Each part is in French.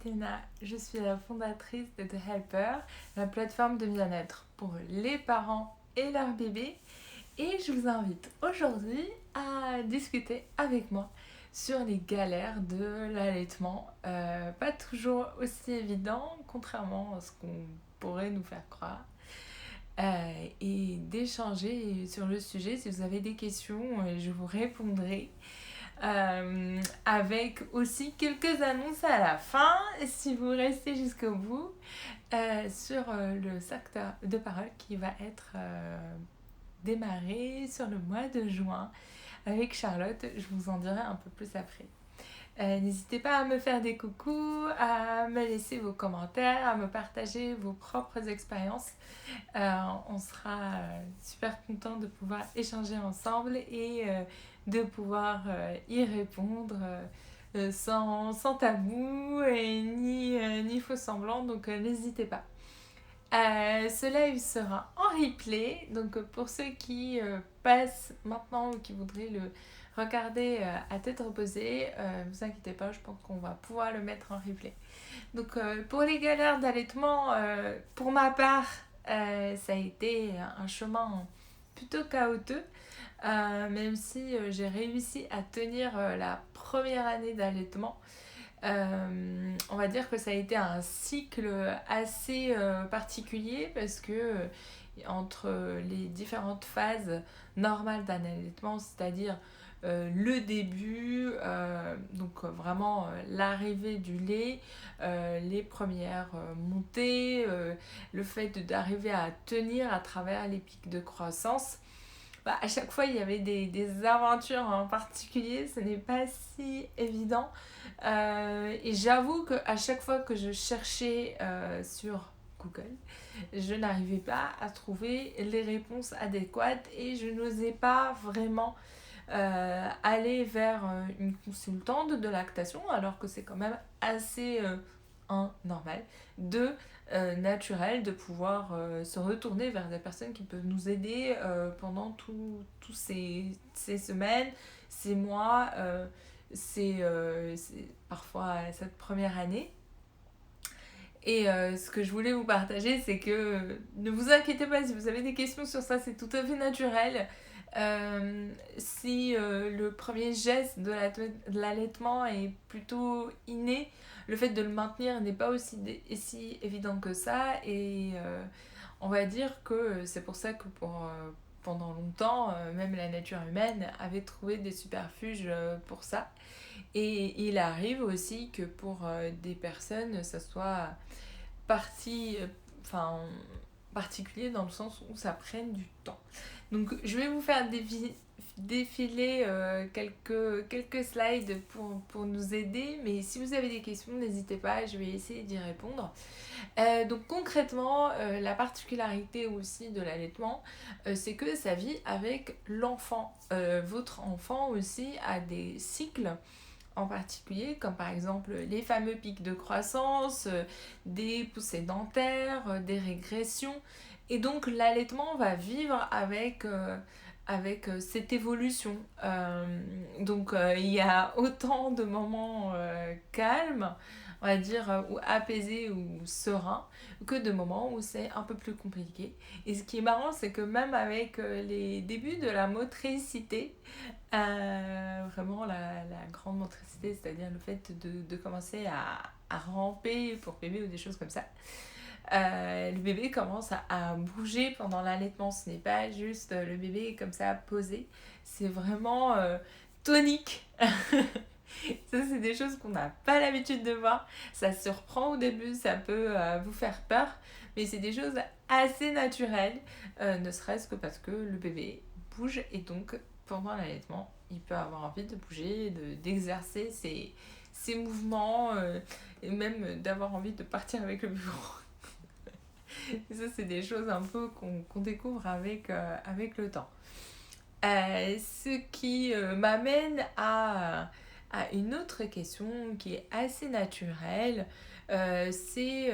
Sabrina, je suis la fondatrice de The Helper, la plateforme de bien-être pour les parents et leurs bébés. Et je vous invite aujourd'hui à discuter avec moi sur les galères de l'allaitement. Pas toujours aussi évident, contrairement à ce qu'on pourrait nous faire croire. Et d'échanger sur le sujet. Si vous avez des questions, je vous répondrai. Avec aussi quelques annonces à la fin, si vous restez jusqu'au bout, sur le secteur de parole qui va être démarré sur le mois de juin avec Charlotte. Je vous en dirai un peu plus après. N'hésitez pas à me faire des coucous, à me laisser vos commentaires, à me partager vos propres expériences. On sera super content de pouvoir échanger ensemble et de pouvoir y répondre sans tabou et ni faux semblant. Donc n'hésitez pas. Ce live sera en replay, donc pour ceux qui passent maintenant ou qui voudraient le regarder à tête reposée, ne vous inquiétez pas, je pense qu'on va pouvoir le mettre en replay. Donc pour les galères d'allaitement, pour ma part, ça a été un chemin plutôt chaotique, même si j'ai réussi à tenir la première année d'allaitement. On va dire que ça a été un cycle assez particulier parce que entre les différentes phases normales d'un allaitement, c'est-à-dire le début, donc vraiment l'arrivée du lait, les premières montées, le fait d'arriver à tenir à travers les pics de croissance. Bah, à chaque fois, il y avait des aventures en particulier, ce n'est pas si évident. Et j'avoue qu'à chaque fois que je cherchais sur Google, je n'arrivais pas à trouver les réponses adéquates et je n'osais pas vraiment aller vers une consultante de lactation, alors que c'est quand même assez normal, naturel de pouvoir se retourner vers des personnes qui peuvent nous aider pendant tous ces semaines, ces mois, c'est parfois cette première année. Et ce que je voulais vous partager, c'est que ne vous inquiétez pas si vous avez des questions sur ça, c'est tout à fait naturel. Si le premier geste de l'allaitement est plutôt inné, le fait de le maintenir n'est pas aussi évident que ça. Et on va dire que c'est pour ça que pendant longtemps, même la nature humaine avait trouvé des superfuges pour ça. Et il arrive aussi que pour des personnes, ça soit partie, enfin, particulier dans le sens où ça prenne du temps. Donc je vais vous faire défiler quelques slides pour nous aider, mais si vous avez des questions, n'hésitez pas, je vais essayer d'y répondre. Donc concrètement, la particularité aussi de l'allaitement, c'est que ça vit avec l'enfant. Votre enfant aussi a des cycles en particulier, comme par exemple les fameux pics de croissance, des poussées dentaires, des régressions. Et donc l'allaitement va vivre avec cette évolution. Donc il y a autant de moments calmes, on va dire, ou apaisés ou sereins, que de moments où c'est un peu plus compliqué. Et ce qui est marrant, c'est que même avec les débuts de la motricité, vraiment la grande motricité, c'est-à-dire le fait de commencer à ramper pour bébé ou des choses comme ça. Le bébé commence à bouger pendant l'allaitement. Ce n'est pas juste le bébé comme ça posé. C'est vraiment tonique. Ça, c'est des choses qu'on n'a pas l'habitude de voir. Ça surprend au début, ça peut vous faire peur. Mais c'est des choses assez naturelles. Ne serait-ce que parce que le bébé bouge et donc pendant l'allaitement, il peut avoir envie de bouger, d'exercer ses mouvements et même d'avoir envie de partir avec le bureau. Et ça, c'est des choses un peu qu'on découvre avec le temps. Ce qui m'amène à une autre question qui est assez naturelle. C'est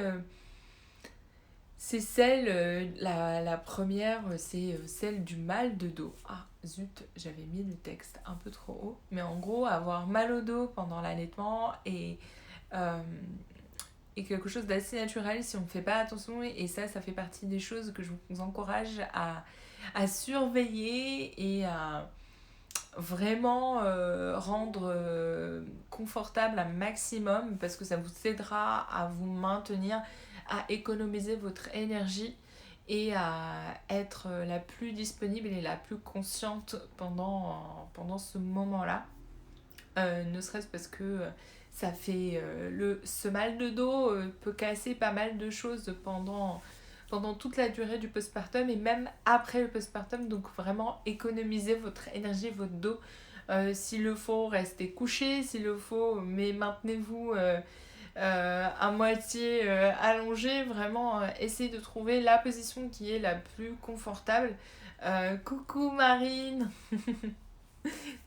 celle, la première, c'est celle du mal de dos. Ah, zut, j'avais mis le texte un peu trop haut. Mais en gros, avoir mal au dos pendant l'allaitement et est quelque chose d'assez naturel si on ne fait pas attention. Et ça fait partie des choses que je vous encourage à surveiller et à vraiment rendre confortable un maximum parce que ça vous aidera à vous maintenir, à économiser votre énergie et à être la plus disponible et la plus consciente pendant ce moment-là. Ne serait-ce parce que ça fait ce mal de dos peut casser pas mal de choses pendant toute la durée du postpartum et même après le postpartum. Donc vraiment économisez votre énergie, votre dos. S'il le faut, restez couché. S'il le faut, mais maintenez-vous à moitié allongé. Vraiment, essayez de trouver la position qui est la plus confortable. Coucou Marine.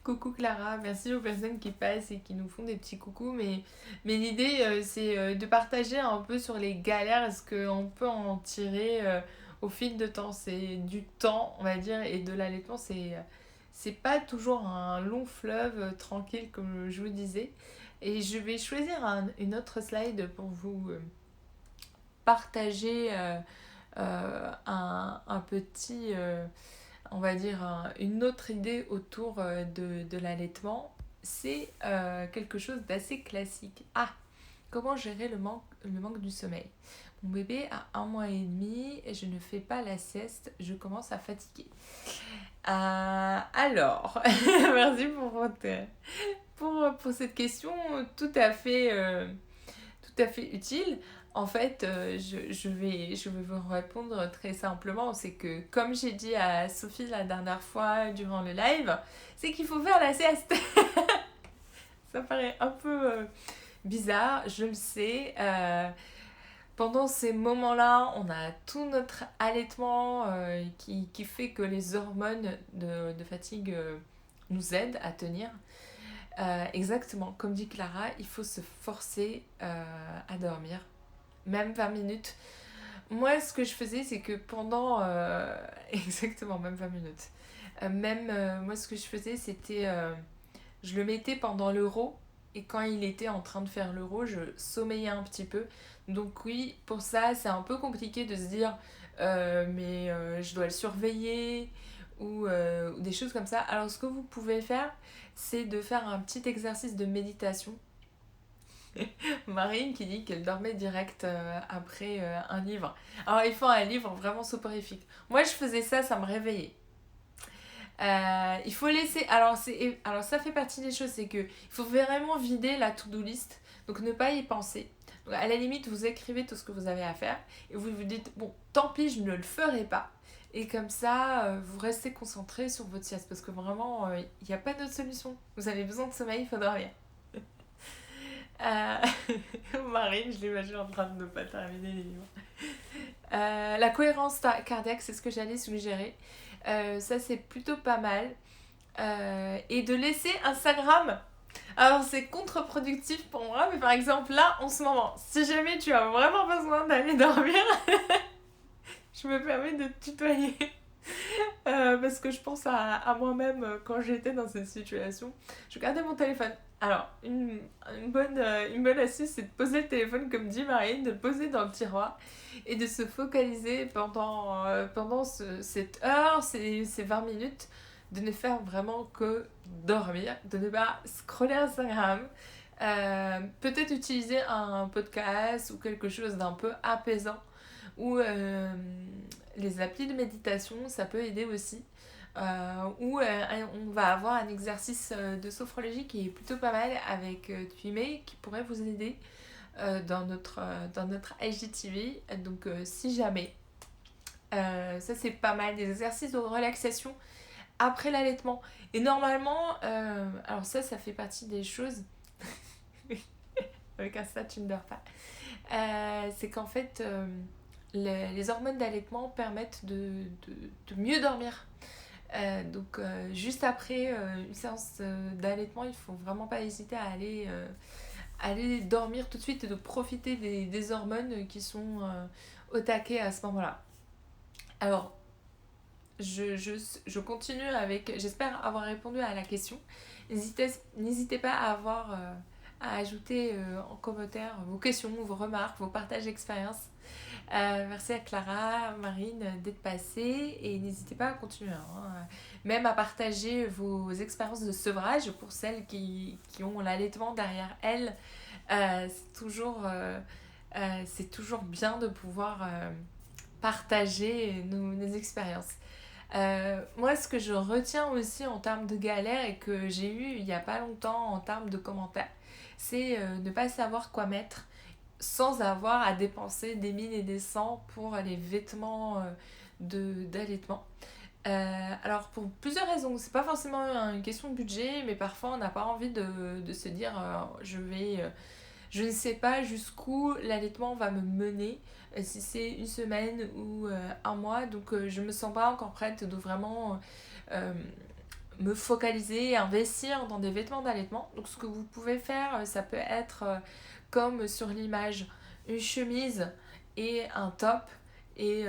Coucou Clara, merci aux personnes qui passent et qui nous font des petits coucous. Mais l'idée, c'est de partager un peu sur les galères, est-ce qu'on peut en tirer au fil de temps. C'est du temps, on va dire, et de l'allaitement, c'est pas toujours un long fleuve tranquille, comme je vous disais. Et je vais choisir une autre slide pour vous partager un petit... on va dire une autre idée autour de l'allaitement, c'est quelque chose d'assez classique. Ah, comment gérer le manque du sommeil? Mon bébé a 1 mois et demi et je ne fais pas la sieste, je commence à fatiguer. Alors, merci pour cette question tout à fait utile. En fait, je vais vous répondre très simplement. C'est que, comme j'ai dit à Sophie la dernière fois durant le live, c'est qu'il faut faire la sieste. Ça paraît un peu bizarre, je le sais. Pendant ces moments-là, on a tout notre allaitement qui fait que les hormones de fatigue nous aident à tenir. Exactement, comme dit Clara, il faut se forcer à dormir, même 20 minutes. Moi, ce que je faisais, c'est que pendant... exactement, même 20 minutes. Moi, ce que je faisais, c'était... je le mettais pendant l'euro, et quand il était en train de faire l'euro, je sommeillais un petit peu. Donc oui, pour ça, c'est un peu compliqué de se dire, mais je dois le surveiller, ou des choses comme ça. Alors, ce que vous pouvez faire, c'est de faire un petit exercice de méditation. Marine qui dit qu'elle dormait direct après un livre. Alors il faut un livre vraiment soporifique. Moi je faisais ça, ça me réveillait. Il faut laisser... Alors ça fait partie des choses, c'est que il faut vraiment vider la to-do list. Donc ne pas y penser. Donc, à la limite, vous écrivez tout ce que vous avez à faire. Et vous vous dites, bon, tant pis, je ne le ferai pas. Et comme ça, vous restez concentré sur votre sieste. Parce que vraiment, il n'y a pas d'autre solution. Vous avez besoin de sommeil, il faut dormir. Euh, Marine, je l'imagine en train de ne pas terminer les livres. La cohérence cardiaque, c'est ce que j'allais suggérer. Ça, c'est plutôt pas mal. Et de laisser Instagram. Alors, c'est contre-productif pour moi, mais par exemple, là, en ce moment, si jamais tu as vraiment besoin d'aller dormir, je me permets de te tutoyer. Parce que je pense à moi-même quand j'étais dans cette situation. Je gardais mon téléphone. Alors, une bonne astuce, c'est de poser le téléphone, comme dit Marine, de le poser dans le tiroir et de se focaliser pendant cette heure, ces 20 minutes, de ne faire vraiment que dormir, de ne pas scroller Instagram. Peut-être utiliser un podcast ou quelque chose d'un peu apaisant ou les applis de méditation, ça peut aider aussi. Où on va avoir un exercice de sophrologie qui est plutôt pas mal avec Twimei qui pourrait vous aider dans notre IGTV. Donc si jamais, ça c'est pas mal, des exercices de relaxation après l'allaitement. Et normalement, alors ça fait partie des choses, avec un ça tu ne dors pas, c'est qu'en fait les hormones d'allaitement permettent de mieux dormir. Donc juste après une séance d'allaitement, il faut vraiment pas hésiter à aller dormir tout de suite et de profiter des hormones qui sont au taquet à ce moment-là. Alors, je continue avec... J'espère avoir répondu à la question. N'hésitez pas à ajouter en commentaire vos questions, vos remarques, vos partages d'expériences. Merci à Clara, Marine d'être passée et n'hésitez pas à continuer, hein. Même à partager vos expériences de sevrage pour celles qui ont l'allaitement derrière elles. C'est toujours bien de pouvoir partager nos expériences. Moi, ce que je retiens aussi en termes de galère et que j'ai eu il n'y a pas longtemps en termes de commentaires, c'est ne pas savoir quoi mettre sans avoir à dépenser des mille et des cents pour les vêtements d'allaitement. Alors pour plusieurs raisons, c'est pas forcément une question de budget, mais parfois on n'a pas envie de se dire je ne sais pas jusqu'où l'allaitement va me mener, si c'est une semaine ou un mois, donc je me sens pas encore prête de vraiment euh, me focaliser et investir dans des vêtements d'allaitement. Donc ce que vous pouvez faire, ça peut être comme sur l'image, une chemise et un top. Et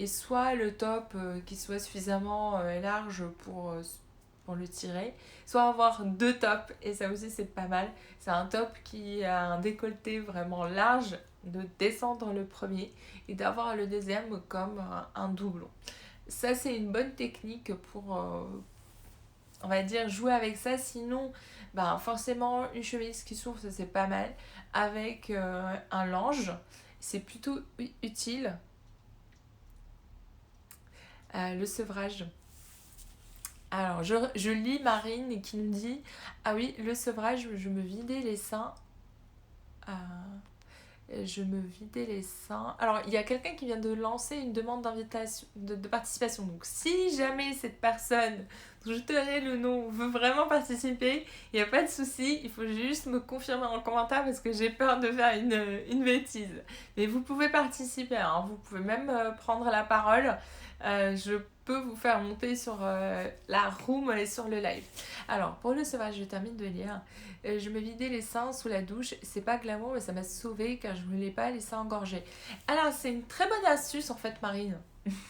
soit le top qui soit suffisamment large pour le tirer, soit avoir deux tops, et ça aussi c'est pas mal. C'est un top qui a un décolleté vraiment large, de descendre le premier et d'avoir le deuxième comme un doublon. Ça c'est une bonne technique pour, on va dire, jouer avec ça. Sinon, ben, forcément une chemise qui s'ouvre, ça c'est pas mal. Avec un lange, c'est plutôt utile. Le sevrage. Alors, je lis Marine qui nous dit: ah oui, le sevrage, je me vidais les seins. Euh, je me vidais les seins. Alors, il y a quelqu'un qui vient de lancer une demande d'invitation, de participation. Donc, si jamais cette personne, dont je tairai le nom, veut vraiment participer, il n'y a pas de souci. Il faut juste me confirmer en commentaire parce que j'ai peur de faire une bêtise. Mais vous pouvez participer, hein. Vous pouvez même prendre la parole. Je peux vous faire monter sur la room et sur le live. Alors, pour le sauvage, je termine de lire. Je me vidais les seins sous la douche. C'est pas glamour, mais ça m'a sauvée car je voulais pas les seins engorgés. Alors, c'est une très bonne astuce en fait, Marine.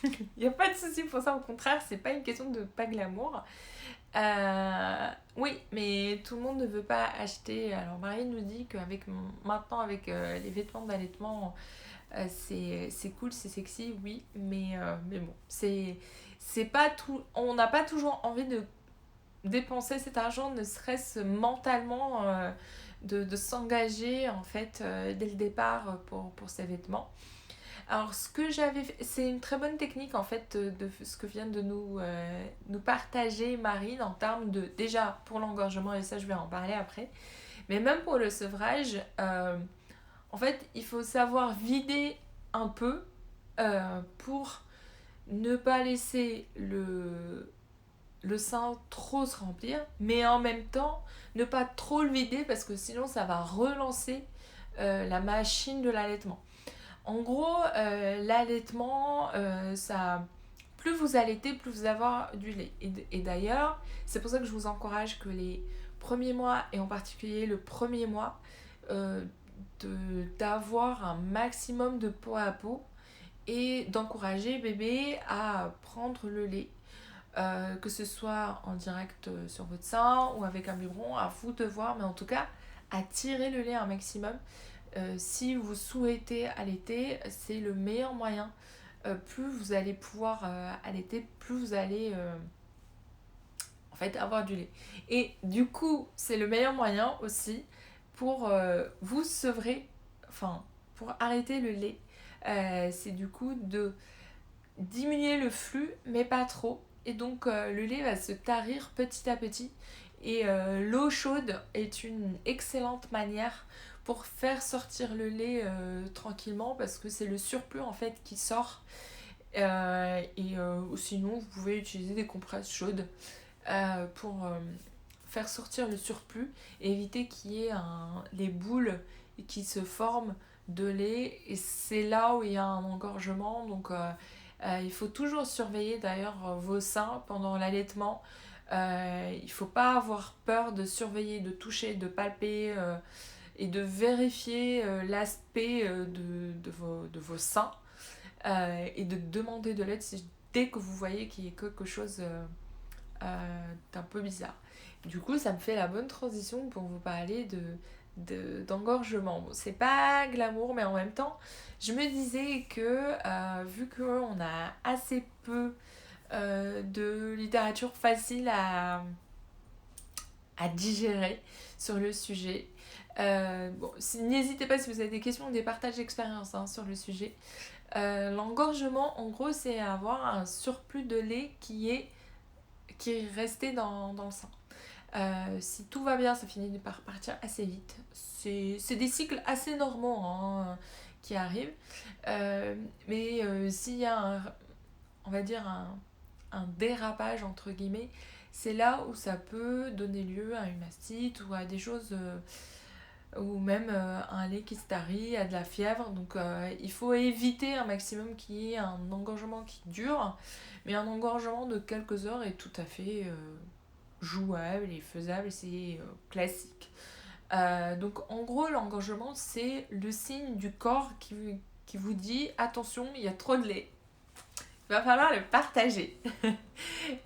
Il n'y a pas de souci pour ça, au contraire, c'est pas une question de pas glamour. Oui, mais tout le monde ne veut pas acheter. Alors, Marine nous dit qu'avec maintenant, avec les vêtements d'allaitement, c'est cool, c'est sexy, oui, mais bon, c'est pas tout. On n'a pas toujours envie de dépenser cet argent, ne serait-ce mentalement, de s'engager en fait dès le départ pour ces vêtements. Alors ce que j'avais fait, c'est une très bonne technique en fait de ce que vient de nous partager Marine en termes de, déjà pour l'engorgement, et ça je vais en parler après, mais même pour le sevrage, en fait il faut savoir vider un peu pour ne pas laisser le sein trop se remplir, mais en même temps ne pas trop le vider parce que sinon ça va relancer la machine de l'allaitement. En gros, l'allaitement, plus vous allaitez, plus vous allez avoir du lait. Et d'ailleurs, c'est pour ça que je vous encourage que les premiers mois, et en particulier le premier mois, euh, d'avoir un maximum de peau à peau et d'encourager bébé à prendre le lait. Que ce soit en direct sur votre sein ou avec un biberon, à vous de voir, mais en tout cas, à tirer le lait un maximum. Si vous souhaitez allaiter, c'est le meilleur moyen. Plus vous allez pouvoir allaiter, plus vous allez en fait avoir du lait. Et du coup, c'est le meilleur moyen aussi pour vous sevrer, enfin pour arrêter le lait. C'est du coup de diminuer le flux, mais pas trop. Et donc le lait va se tarir petit à petit. Et l'eau chaude est une excellente manière pour faire sortir le lait tranquillement parce que c'est le surplus en fait qui sort. Sinon, vous pouvez utiliser des compresses chaudes pour faire sortir le surplus et éviter qu'il y ait les boules qui se forment de lait. Et c'est là où il y a un engorgement. Donc, il faut toujours surveiller d'ailleurs vos seins pendant l'allaitement. Il ne faut pas avoir peur de surveiller, de toucher, de palper et de vérifier l'aspect de vos seins et de demander de l'aide dès que vous voyez qu'il y a quelque chose d'un peu bizarre. Du coup, ça me fait la bonne transition pour vous parler d'engorgement. Bon, c'est pas glamour, mais en même temps, je me disais que vu qu'on a assez peu de littérature facile à digérer sur le sujet, bon, n'hésitez pas si vous avez des questions ou des partages d'expérience sur le sujet. L'engorgement, en gros, c'est avoir un surplus de lait qui est resté dans le sein. Si tout va bien, ça finit par partir assez vite. C'est des cycles assez normaux qui arrivent. Mais s'il y a on va dire un dérapage, entre guillemets, c'est là où ça peut donner lieu à une mastite ou à des choses, ou même un lait qui se tarit, à de la fièvre. Donc il faut éviter un maximum qu'il y ait un engorgement qui dure, mais un engorgement de quelques heures est tout à fait jouable et faisable, c'est classique. Donc en gros, l'engorgement, c'est le signe du corps qui vous dit attention, il y a trop de lait. Il va falloir le partager.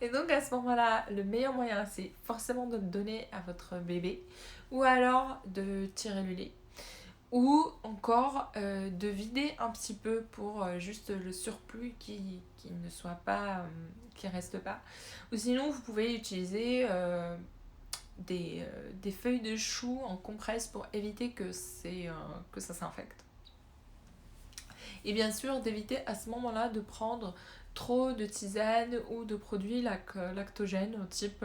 Et donc à ce moment-là, le meilleur moyen, c'est forcément de le donner à votre bébé, ou alors de tirer le lait, ou encore de vider un petit peu pour juste le surplus qui ne soit pas, qui reste pas. Ou sinon, vous pouvez utiliser des feuilles de chou en compresse pour éviter que ça s'infecte. Et bien sûr, d'éviter à ce moment-là de prendre trop de tisanes ou de produits lactogènes, type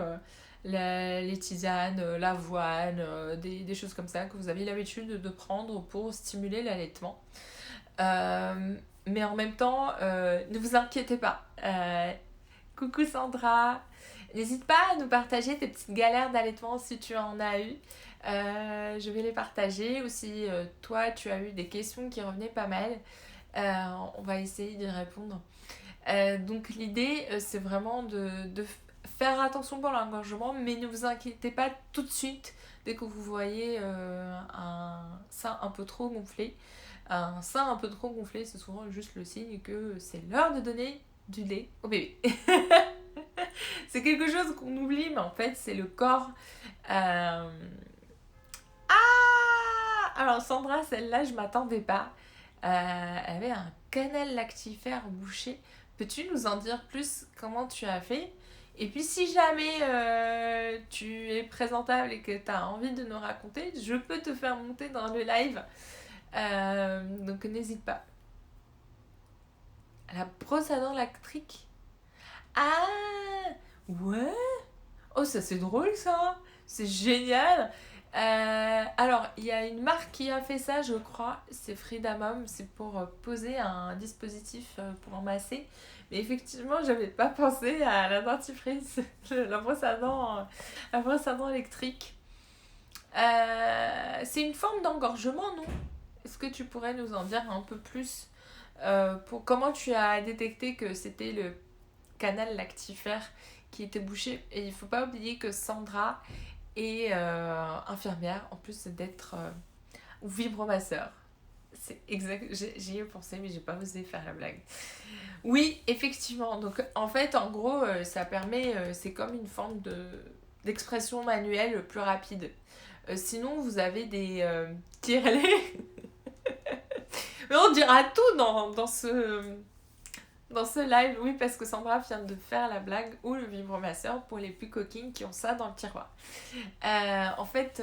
les tisanes, l'avoine, des choses comme ça que vous avez l'habitude de prendre pour stimuler l'allaitement. Mais en même temps, ne vous inquiétez pas. Coucou Sandra, n'hésite pas à nous partager tes petites galères d'allaitement si tu en as eu. Je vais les partager, ou si toi tu as eu des questions qui revenaient pas mal. On va essayer d'y répondre. Donc l'idée, c'est vraiment de faire attention pour l'engorgement, mais ne vous inquiétez pas tout de suite dès que vous voyez un sein un peu trop gonflé. Un sein un peu trop gonflé, c'est souvent juste le signe que c'est l'heure de donner du lait au bébé. C'est quelque chose qu'on oublie, mais en fait, c'est le corps. Ah, alors Sandra, celle-là, je m'attendais pas. Elle avait un canal lactifère bouché. Peux-tu nous en dire plus comment tu as fait? Et puis si jamais tu es présentable et que tu as envie de nous raconter, je peux te faire monter dans le live. Donc n'hésite pas. La brosse à dents lactique. Ah ouais. Oh, ça c'est drôle ça. C'est génial. Alors, il y a une marque qui a fait ça, je crois. C'est Frida Mom. C'est pour poser un dispositif pour enmasser. Mais effectivement, j'avais pas pensé à la dentifrice, la brosse à dents électrique. C'est une forme d'engorgement, non? Est-ce que tu pourrais nous en dire un peu plus pour comment tu as détecté que c'était le canal lactifère qui était bouché? Et il faut pas oublier que Sandra est infirmière, en plus d'être ou vibromasseur. C'est exact, j'y ai pensé, mais j'ai pas osé faire la blague. Oui, effectivement. Donc en fait, en gros, ça permet, c'est comme une forme d'expression manuelle plus rapide. Sinon, vous avez des tire-lait. Mais on dira tout dans ce live, oui, parce que Sandra vient de faire la blague, ou le vibromasseur pour les plus coquines qui ont ça dans le tiroir. En fait,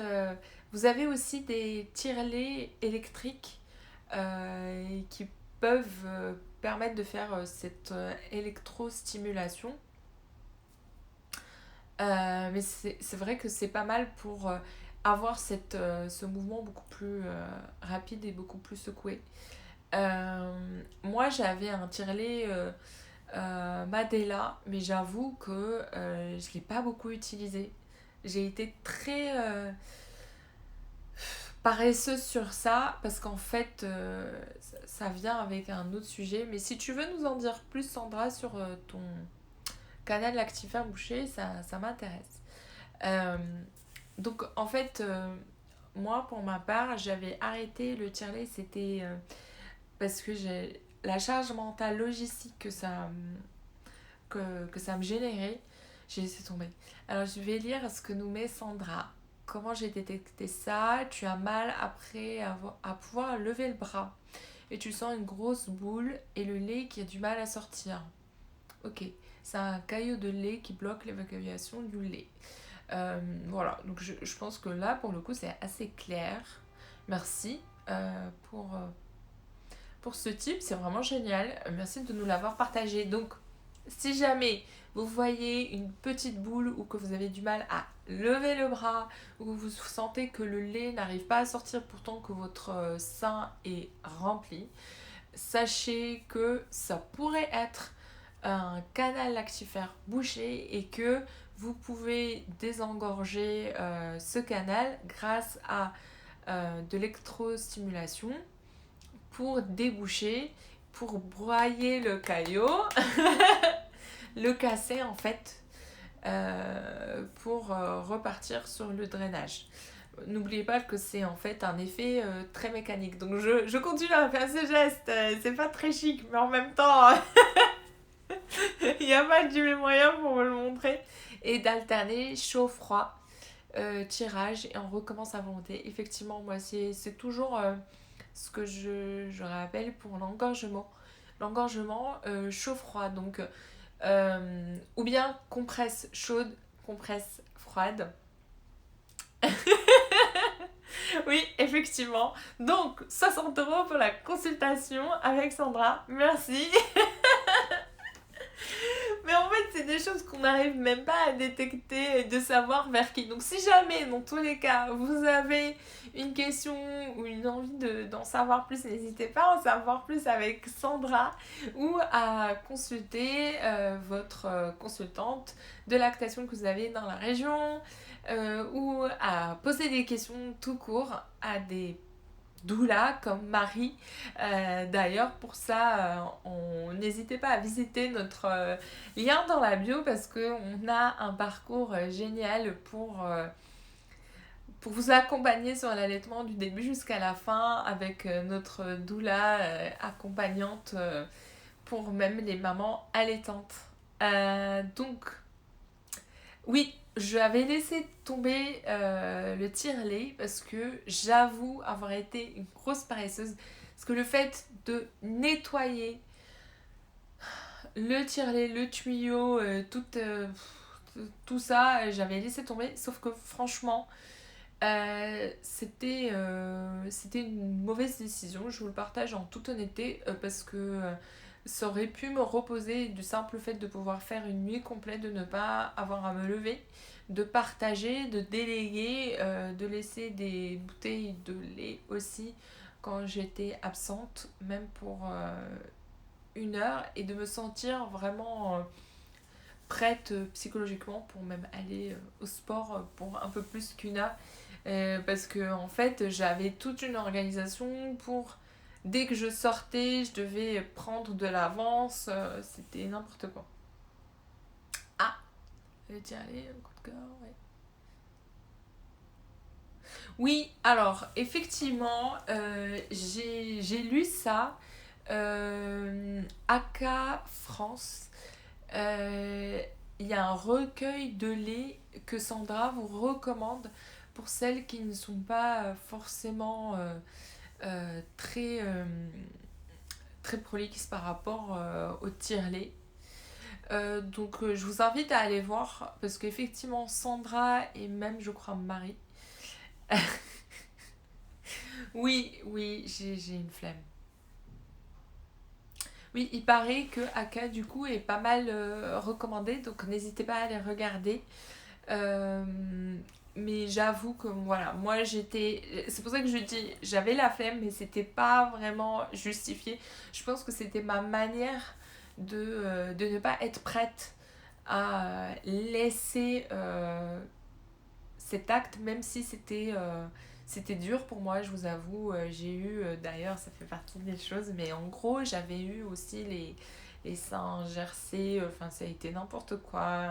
vous avez aussi des tire-laits électriques qui peuvent permettre de faire cette électrostimulation. Mais c'est vrai que c'est pas mal pour avoir ce mouvement beaucoup plus rapide et beaucoup plus secoué. Moi, j'avais un tire-lait Madela, mais j'avoue que je ne l'ai pas beaucoup utilisé. J'ai été très paresseuse sur ça, parce qu'en fait, ça vient avec un autre sujet. Mais si tu veux nous en dire plus, Sandra, sur ton canal lactifère bouché, ça m'intéresse. Euh, donc, en fait, moi, pour ma part, j'avais arrêté le tire-lait, c'était parce que j'ai la charge mentale logistique que ça me générait. J'ai laissé tomber. Alors, je vais lire ce que nous met Sandra. Comment j'ai détecté ça? Tu as mal après à pouvoir lever le bras. Et tu sens une grosse boule et le lait qui a du mal à sortir. Ok, c'est un caillot de lait qui bloque l'évacuation du lait. Voilà, donc je pense que là, pour le coup, c'est assez clair. Merci pour ce tip, c'est vraiment génial. Merci de nous l'avoir partagé. Donc, si jamais vous voyez une petite boule ou que vous avez du mal à lever le bras ou que vous sentez que le lait n'arrive pas à sortir pourtant que votre sein est rempli, sachez que ça pourrait être un canal lactifère bouché et que vous pouvez désengorger ce canal grâce à de l'électrostimulation pour déboucher, pour broyer le caillot, le casser en fait, pour repartir sur le drainage. N'oubliez pas que c'est en fait un effet très mécanique. Donc je continue à faire ce geste. C'est pas très chic, mais en même temps, il n'y a pas de moyen pour me le montrer. Et d'alterner chaud-froid, tirage, et on recommence à volonté. Effectivement, moi, c'est toujours ce que je rappelle pour l'engorgement. L'engorgement chaud-froid. Donc, ou bien compresse chaude, compresse froide. Oui, effectivement. Donc, 60 € pour la consultation avec Sandra. Merci. Mais en fait, c'est des choses qu'on n'arrive même pas à détecter et de savoir vers qui. Donc, si jamais, dans tous les cas, vous avez une question ou une envie d'en savoir plus, n'hésitez pas à en savoir plus avec Sandra ou à consulter votre consultante de lactation que vous avez dans la région ou à poser des questions tout court à des doula comme Marie. D'ailleurs, pour ça, n'hésitez pas à visiter notre lien dans la bio parce qu'on a un parcours génial pour vous accompagner sur l'allaitement du début jusqu'à la fin avec notre doula accompagnante pour même les mamans allaitantes. Donc, oui, j'avais laissé tomber le tire-lait parce que j'avoue avoir été une grosse paresseuse. Parce que le fait de nettoyer le tire-lait, le tuyau, tout ça, j'avais laissé tomber. Sauf que franchement, c'était une mauvaise décision. Je vous le partage en toute honnêteté parce que ça aurait pu me reposer du simple fait de pouvoir faire une nuit complète, de ne pas avoir à me lever, de partager, de déléguer, de laisser des bouteilles de lait aussi quand j'étais absente, même pour 1 heure, et de me sentir vraiment prête psychologiquement pour même aller au sport pour un peu plus qu'1 heure. Parce que en fait, j'avais toute une organisation pour dès que je sortais, je devais prendre de l'avance. C'était n'importe quoi. Ah, tiens, allez, un coup de cœur, ouais. Oui, alors, effectivement, j'ai lu ça. AK France. Euh, Il y a un recueil de lait que Sandra vous recommande pour celles qui ne sont pas forcément très prolixes par rapport au tire-lait. Donc je vous invite à aller voir parce qu'effectivement Sandra et même je crois Marie. Oui, oui, j'ai une flemme. Oui, il paraît que Aka du coup est pas mal recommandé, donc n'hésitez pas à les regarder. Euh, mais j'avoue que voilà, moi j'étais. C'est pour ça que je dis, j'avais la flemme, mais c'était pas vraiment justifié. Je pense que c'était ma manière de ne pas être prête à laisser cet acte, même si c'était dur pour moi, je vous avoue. J'ai eu, d'ailleurs, ça fait partie des choses, mais en gros, j'avais eu aussi les seins gercés, enfin, ça a été n'importe quoi.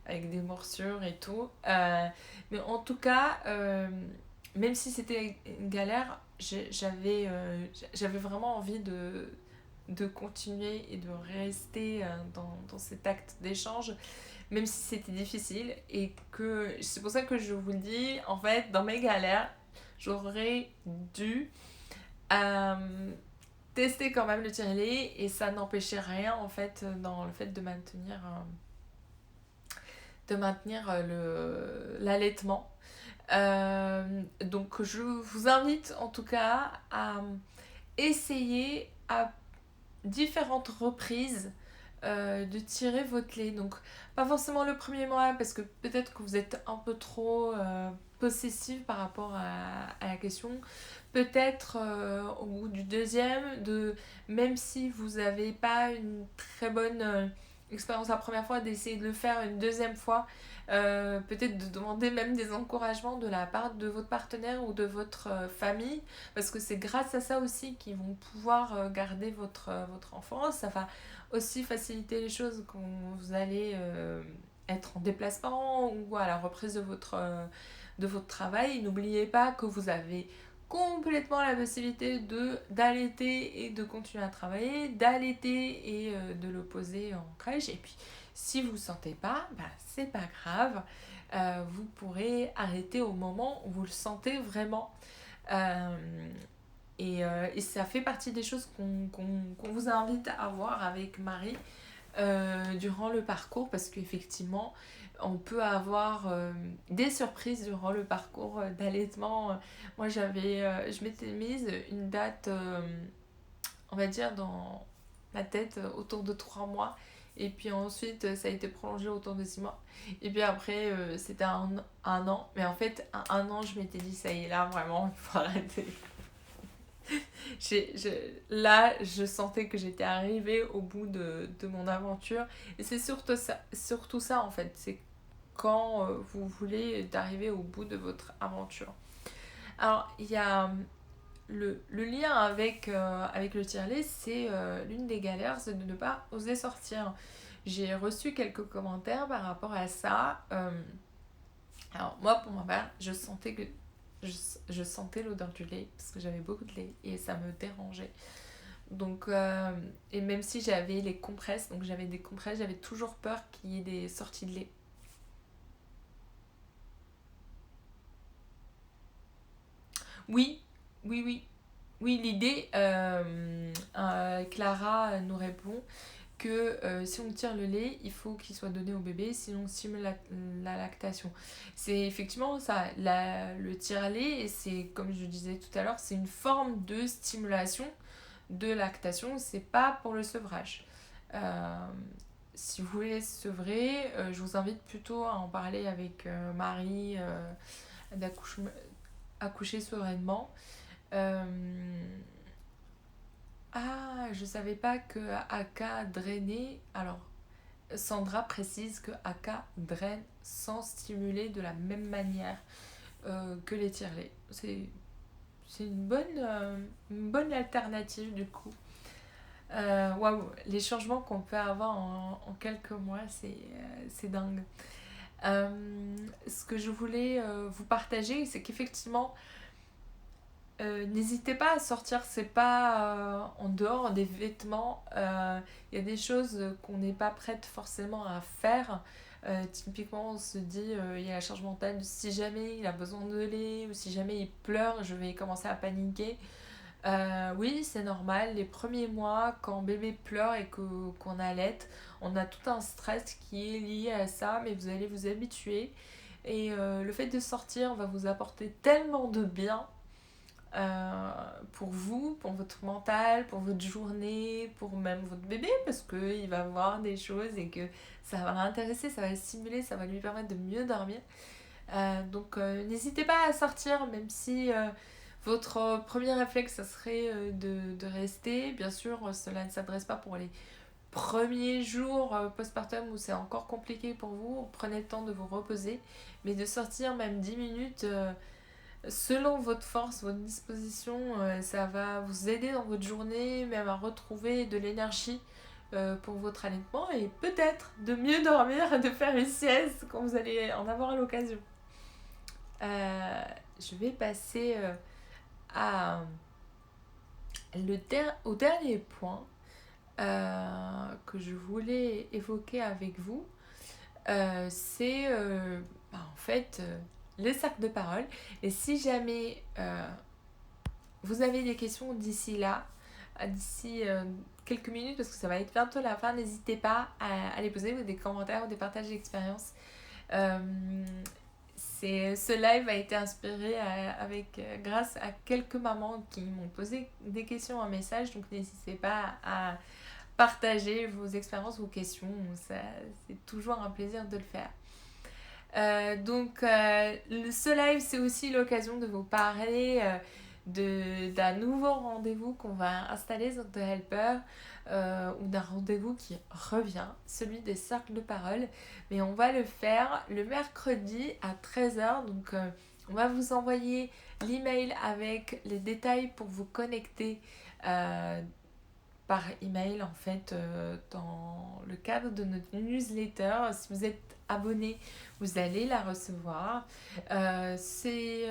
Avec des morsures et tout. Mais en tout cas, même si c'était une galère, j'avais vraiment envie de continuer et de rester dans cet acte d'échange, même si c'était difficile. Et que c'est pour ça que je vous le dis, en fait, dans mes galères, j'aurais dû tester quand même le tirelet, et ça n'empêchait rien en fait dans le fait de maintenir l'allaitement. Donc je vous invite en tout cas à essayer à différentes reprises de tirer votre lait. Donc pas forcément le premier mois, parce que peut-être que vous êtes un peu trop possessive par rapport à la question. Peut-être au bout du deuxième, même si vous n'avez pas une très bonne expérience la première fois, d'essayer de le faire une deuxième fois. Peut-être de demander même des encouragements de la part de votre partenaire ou de votre famille, parce que c'est grâce à ça aussi qu'ils vont pouvoir garder votre enfant. Ça va aussi faciliter les choses quand vous allez être en déplacement ou à la reprise de votre travail. N'oubliez pas que vous avez complètement la possibilité d'allaiter et de continuer à travailler, d'allaiter et de le poser en crèche. Et puis, si vous ne sentez pas, bah, c'est pas grave. Vous pourrez arrêter au moment où vous le sentez vraiment. Euh, et ça fait partie des choses qu'on vous invite à voir avec Marie durant le parcours, parce qu'effectivement, on peut avoir des surprises durant le parcours d'allaitement. Moi, je m'étais mise une date, on va dire, dans ma tête autour de 3 mois. Et puis ensuite, ça a été prolongé autour de 6 mois. Et puis après, c'était un an. Mais en fait, un an, je m'étais dit, ça y est, là, vraiment, il faut arrêter. Là, je sentais que j'étais arrivée au bout de mon aventure. Et c'est surtout ça, en fait. C'est quand vous voulez d'arriver au bout de votre aventure. Alors, il y a le lien avec le tirelet, c'est l'une des galères, c'est de ne pas oser sortir. J'ai reçu quelques commentaires par rapport à ça. Alors, moi, pour ma part, je sentais l'odeur du lait, parce que j'avais beaucoup de lait et ça me dérangeait. Donc, et même si j'avais les compresses, donc j'avais des compresses, j'avais toujours peur qu'il y ait des sorties de lait. Oui, oui, oui. Oui, l'idée, Clara nous répond que si on tire le lait, il faut qu'il soit donné au bébé, sinon on stimule la lactation. C'est effectivement ça, le tire-lait, c'est comme je disais tout à l'heure, c'est une forme de stimulation de lactation, c'est pas pour le sevrage. Euh, Si vous voulez sevrer, je vous invite plutôt à en parler avec Marie, accoucher sereinement. Euh, je savais pas que Aka drainait. Alors, Sandra précise que Aka draine sans stimuler de la même manière que les tire-lait. C'est une bonne alternative du coup. Waouh, les changements qu'on peut avoir en quelques mois, c'est dingue. Ce que je voulais vous partager, c'est qu'effectivement, n'hésitez pas à sortir, c'est pas en dehors des vêtements. Il y a des choses qu'on n'est pas prête forcément à faire. Typiquement, on se dit, il y a la charge mentale, si jamais il a besoin de lait ou si jamais il pleure, je vais commencer à paniquer. Oui, c'est normal. Les premiers mois, quand bébé pleure et qu'on allaite, on a tout un stress qui est lié à ça, mais vous allez vous habituer. Et le fait de sortir va vous apporter tellement de bien pour vous, pour votre mental, pour votre journée, pour même votre bébé, parce qu'il va voir des choses et que ça va l'intéresser, ça va le stimuler, ça va lui permettre de mieux dormir. Donc n'hésitez pas à sortir, même si votre premier réflexe, ça serait de rester. Bien sûr, cela ne s'adresse pas pour les premiers jours postpartum où c'est encore compliqué pour vous. Prenez le temps de vous reposer, mais de sortir même 10 minutes selon votre force, votre disposition, ça va vous aider dans votre journée, même à retrouver de l'énergie pour votre allaitement et peut-être de mieux dormir, de faire une sieste quand vous allez en avoir l'occasion. Euh, je vais passer à au dernier point. que je voulais évoquer avec vous, c'est en fait le cercle de parole. Et si jamais vous avez des questions d'ici quelques minutes, parce que ça va être bientôt la fin, n'hésitez pas à les poser, ou des commentaires ou des partages d'expérience. Euh, ce live a été inspiré grâce à quelques mamans qui m'ont posé des questions en message, donc n'hésitez pas à partager vos expériences, vos questions, c'est toujours un plaisir de le faire. Ce live, c'est aussi l'occasion de vous parler d'un nouveau rendez-vous qu'on va installer sur The Helper, ou d'un rendez-vous qui revient, celui des cercles de parole. Mais on va le faire le mercredi à 13h. Donc, on va vous envoyer l'email avec les détails pour vous connecter par email, en fait, dans le cadre de notre newsletter. Si vous êtes abonné, vous allez la recevoir. C'est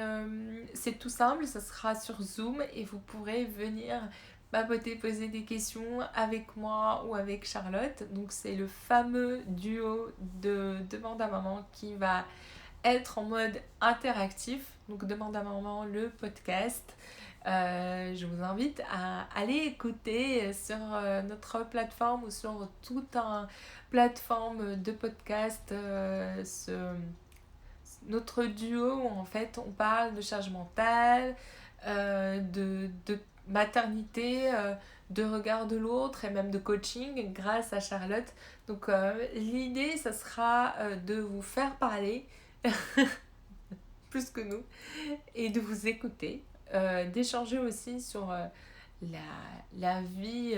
tout simple, ça sera sur Zoom et vous pourrez venir papoter, poser des questions avec moi ou avec Charlotte. Donc c'est le fameux duo de Demande à Maman qui va être en mode interactif. Donc Demande à Maman, le podcast. Je vous invite à aller écouter sur notre plateforme ou sur toute une plateforme de podcast notre duo où en fait on parle de charge mentale, de maternité, de regard de l'autre et même de coaching grâce à Charlotte. Donc l'idée, ça sera de vous faire parler plus que nous et de vous écouter, d'échanger aussi sur la vie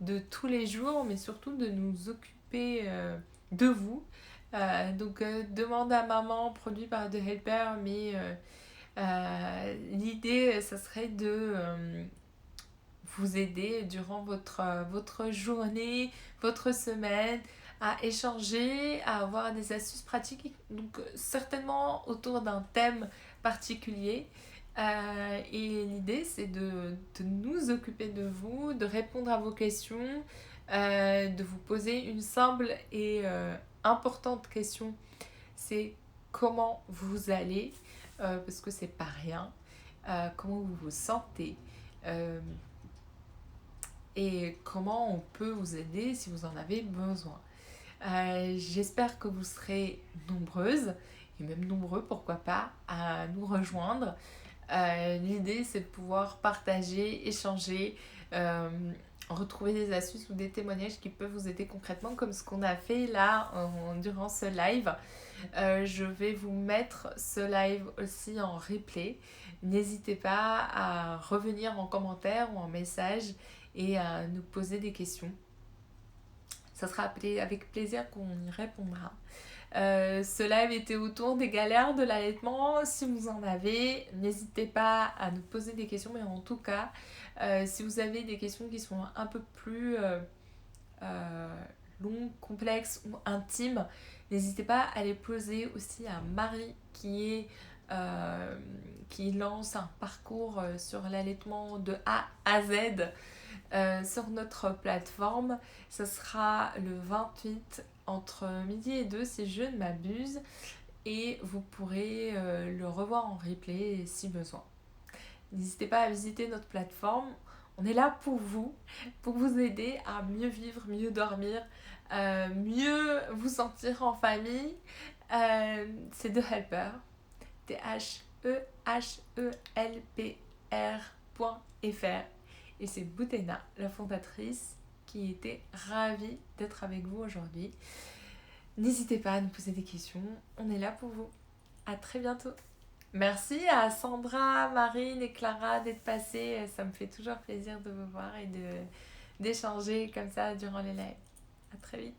de tous les jours, mais surtout de nous occuper de vous. Demande à maman, produit par The Helper, mais l'idée, ça serait de vous aider durant votre journée, votre semaine, à échanger, à avoir des astuces pratiques, donc certainement autour d'un thème particulier. Et l'idée, c'est de nous occuper de vous, de répondre à vos questions, de vous poser une simple et importante question. C'est comment vous allez, parce que c'est pas rien, comment vous vous sentez, et comment on peut vous aider si vous en avez besoin. J'espère que vous serez nombreuses, et même nombreux, pourquoi pas, à nous rejoindre. L'idée, c'est de pouvoir partager, échanger, retrouver des astuces ou des témoignages qui peuvent vous aider concrètement, comme ce qu'on a fait là durant ce live. Je vais vous mettre ce live aussi en replay. N'hésitez pas à revenir en commentaire ou en message et à nous poser des questions. Ça sera avec plaisir qu'on y répondra. Ce live était autour des galères de l'allaitement. Si vous en avez, n'hésitez pas à nous poser des questions, mais en tout cas, si vous avez des questions qui sont un peu plus longues, complexes ou intimes, n'hésitez pas à les poser aussi à Marie qui lance un parcours sur l'allaitement de A à Z sur notre plateforme. Ça sera le 28 entre midi et 2 si je ne m'abuse, et vous pourrez le revoir en replay si besoin. N'hésitez pas à visiter notre plateforme. On est là pour vous aider à mieux vivre, mieux dormir, mieux vous sentir en famille. C'est The Helper, THEHELPR.fr. Et c'est Boutena, la fondatrice, qui était ravie d'être avec vous aujourd'hui. N'hésitez pas à nous poser des questions, on est là pour vous. À très bientôt. Merci à Sandra, Marine et Clara d'être passées. Ça me fait toujours plaisir de vous voir et d'échanger comme ça durant les lives. À très vite.